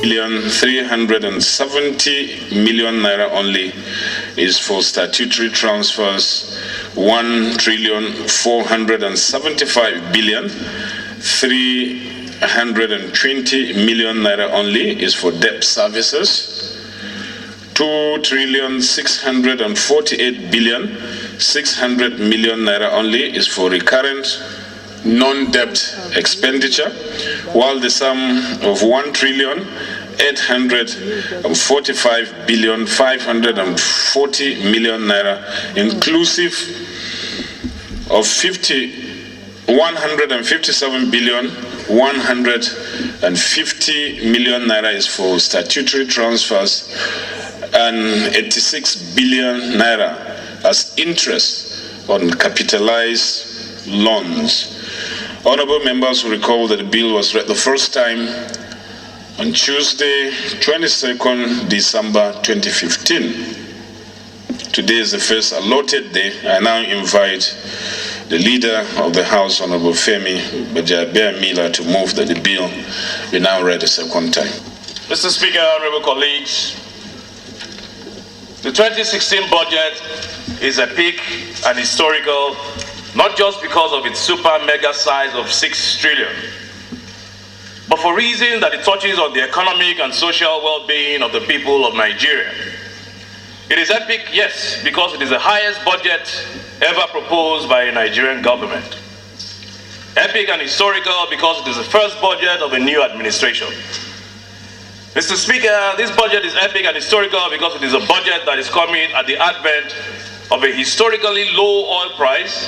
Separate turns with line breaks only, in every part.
4,370,000,000 naira only is for statutory transfers. 1,475,000,000,000. 320,000,000 naira only is for debt services. 2,648,600,000,000 naira only is for recurrent non-debt expenditure, while the sum of 1,845,540,000,000 naira, inclusive of 157,150,000,000 naira is for statutory transfers, and 86 billion naira as interest on capitalized loans. Honorable members will recall that the bill was read the first time on Tuesday, 22nd December 2015. Today is the first allotted day. I now invite the Leader of the House, Honorable Femi Bajaber-Miller, to move that the bill be now read a second time.
Mr. Speaker, honorable colleagues, the 2016 budget is epic and historical, not just because of its super mega size of 6 trillion, but for reasons that it touches on the economic and social well-being of the people of Nigeria. It is epic, yes, because it is the highest budget ever proposed by a Nigerian government. Epic and historical because it is the first budget of a new administration. Mr. Speaker, this budget is epic and historical because it is a budget that is coming at the advent of a historically low oil price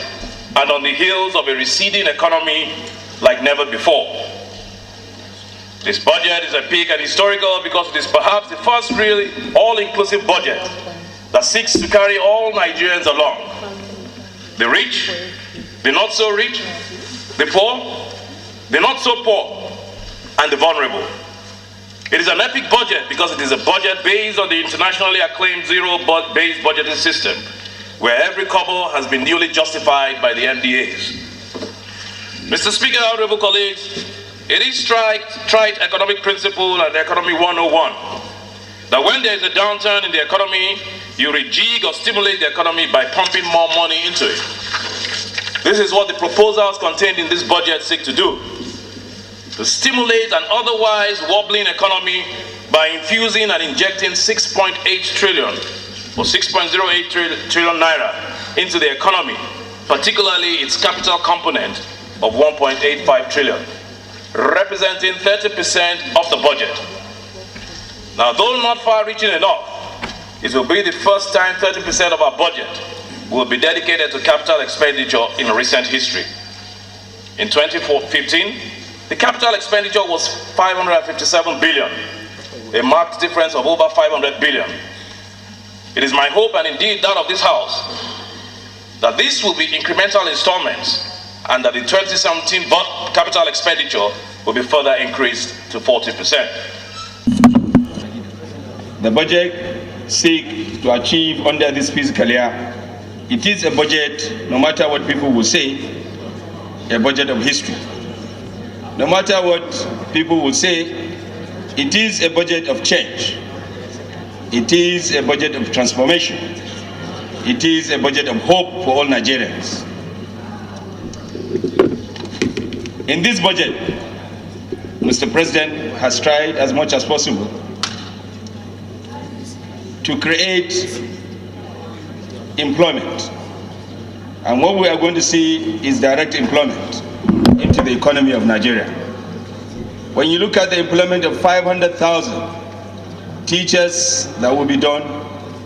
and on the heels of a receding economy like never before. This budget is epic and historical because it is perhaps the first really all-inclusive budget that seeks to carry all Nigerians along. The rich, the not so rich, the poor, the not so poor, and the vulnerable. It is an epic budget because it is a budget based on the internationally acclaimed zero-based budgeting system, where every kobo has been duly justified by the MDAs. Mr. Speaker, honorable colleagues, it is trite economic principle and economy 101 that when there is a downturn in the economy, you rejig or stimulate the economy by pumping more money into it. This is what the proposals contained in this budget seek to do: to stimulate an otherwise wobbling economy by infusing and injecting 6.8 trillion or 6.08 trillion naira into the economy, particularly its capital component of 1.85 trillion, representing 30% of the budget. Now, though not far-reaching enough, it will be the first time 30% of our budget will be dedicated to capital expenditure in recent history. In 2015, the capital expenditure was 557 billion, a marked difference of over 500 billion. It is my hope, and indeed that of this House, that this will be incremental installments and that the 2017 capital expenditure will be further increased to 40%.
The budget seeks to achieve under this fiscal year, it is a budget, no matter what people will say, a budget of history. No matter what people will say, it is a budget of change. It is a budget of transformation. It is a budget of hope for all Nigerians. In this budget, Mr. President has tried as much as possible to create employment. And what we are going to see is direct employment into the economy of Nigeria. When you look at the employment of 500,000 teachers that will be done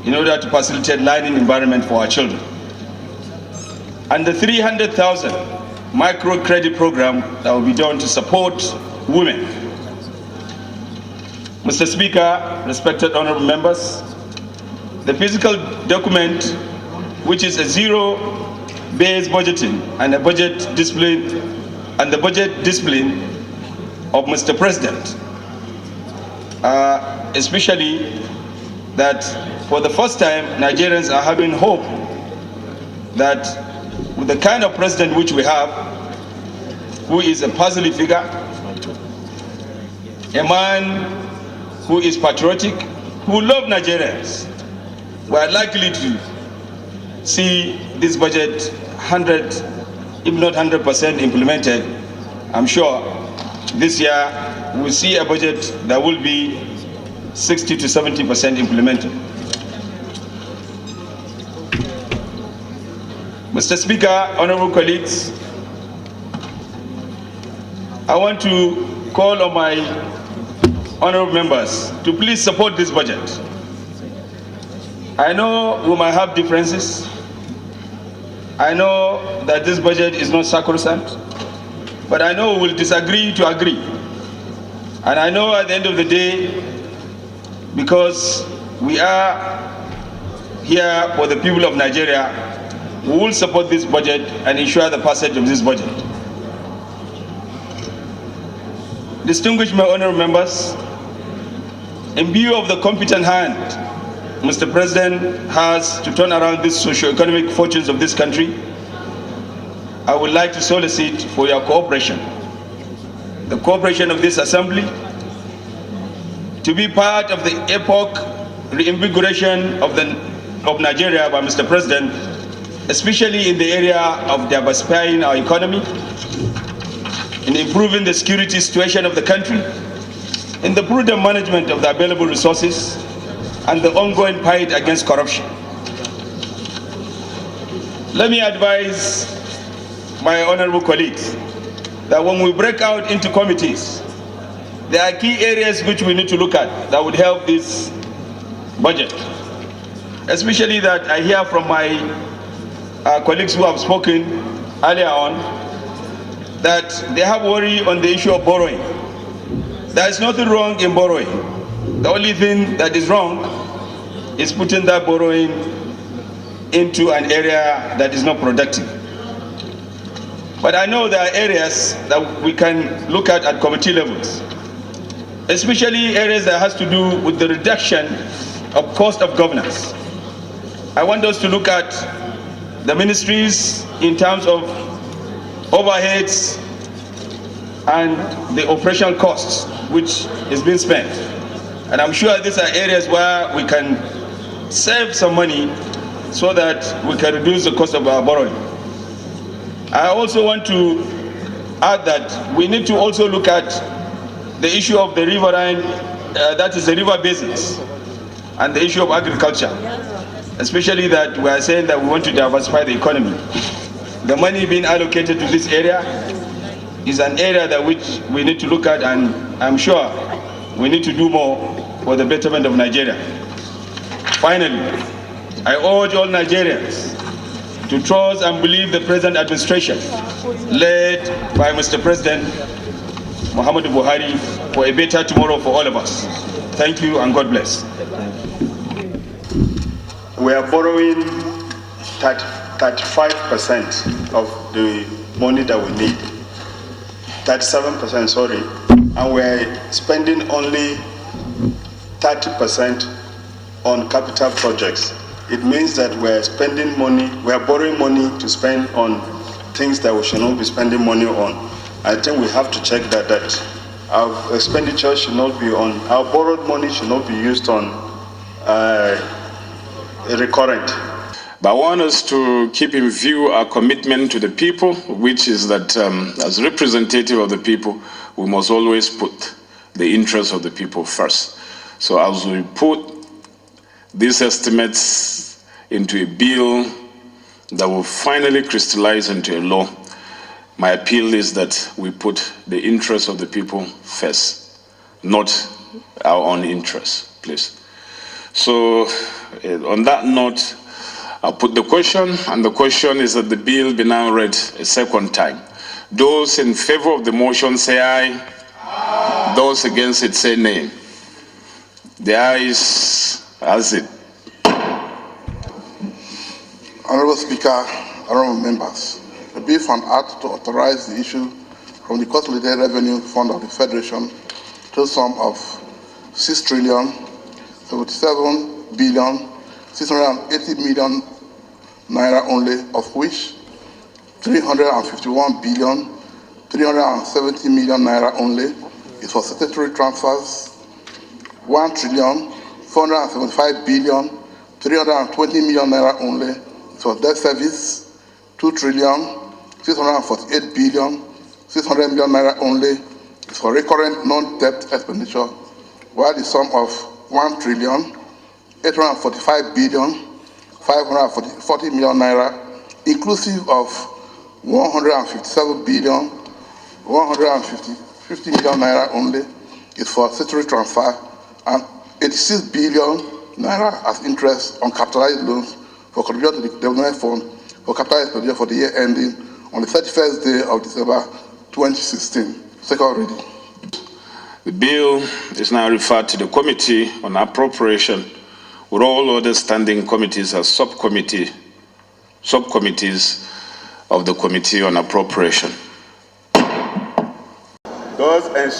in order to facilitate learning environment for our children, and the 300,000 microcredit program that will be done to support women. Mr. Speaker, respected honorable members, the physical document, which is a zero-based budgeting and a budget discipline, and the budget discipline of Mr. President, especially that for the first time, Nigerians are having hope that with the kind of president which we have, who is a puzzly figure, a man who is patriotic, who love Nigerians, we are likely to see this budget 100, if not 100% implemented. I'm sure this year we'll see a budget that will be 60 to 70% implemented. Mr. Speaker, honorable colleagues, I want to call on my honorable members to please support this budget. I know we might have differences. I know that this budget is not sacrosanct, but I know we will disagree to agree. And I know at the end of the day, because we are here for the people of Nigeria, we will support this budget and ensure the passage of this budget. Distinguished my honorable members, in view of the competent hand Mr. President has to turn around these socio-economic fortunes of this country, I would like to solicit for your cooperation, the cooperation of this assembly, to be part of the epoch reinvigoration of Nigeria by Mr. President, especially in the area of diversifying our economy, in improving the security situation of the country, in the prudent management of the available resources, and the ongoing fight against corruption. Let me advise my honorable colleagues that when we break out into committees, there are key areas which we need to look at that would help this budget. Especially that I hear from my colleagues who have spoken earlier on that they have worry on the issue of borrowing. There is nothing wrong in borrowing. The only thing that is wrong is putting that borrowing into an area that is not productive. But I know there are areas that we can look at committee levels, especially areas that has to do with the reduction of cost of governance. I want us to look at the ministries in terms of overheads and the operational costs which is being spent. And I'm sure these are areas where we can save some money so that we can reduce the cost of our borrowing. I also want to add that we need to also look at the issue of the riverine, that is the river basins, and the issue of agriculture, especially that we are saying that we want to diversify the economy. The money being allocated to this area is an area that which we need to look at, and I'm sure we need to do more for the betterment of Nigeria. Finally, I urge all Nigerians to trust and believe the present administration, led by Mr. President Muhammadu Buhari, for a better tomorrow for all of us. Thank you and God bless.
We are borrowing 35% of the money that we need, 37%, sorry, and we're spending only 30% on capital projects. It means that we're spending money, we're borrowing money to spend on things that we should not be spending money on. I think we have to check that our expenditure should not be on, our borrowed money should not be used on recurrent.
But I want us to keep in view our commitment to the people, which is that as representative of the people, we must always put the interests of the people first. So as we put these estimates into a bill that will finally crystallize into a law, my appeal is that we put the interests of the people first, not our own interests, please. So on that note, I'll put the question, and the question is that the bill be now read a second time. Those in favor of the motion say aye. Aye. Those against it say nay. The ayes has it.
Honorable Speaker, honorable members, the bill for an act to authorize the issue from the Consolidated Revenue Fund of the Federation to a sum of 6,77,680,000,000 naira only, of which 351,370,000,000 naira only is for statutory transfers 1,475,320,000,000 naira only for debt service, 2,648,600,000,000 naira only is for recurrent non-debt expenditure, while the sum of 1,845,540,000,000 naira, inclusive of 157,150,000,000 naira only, is for statutory transfer, and 86 billion naira as interest on capitalized loans for contribution to the development fund for capital expenditure for the year ending on the 31st day of December 2016. Second reading.
The bill is now referred to the Committee on Appropriation, with all other standing committees as subcommittees of the Committee on Appropriation.
Those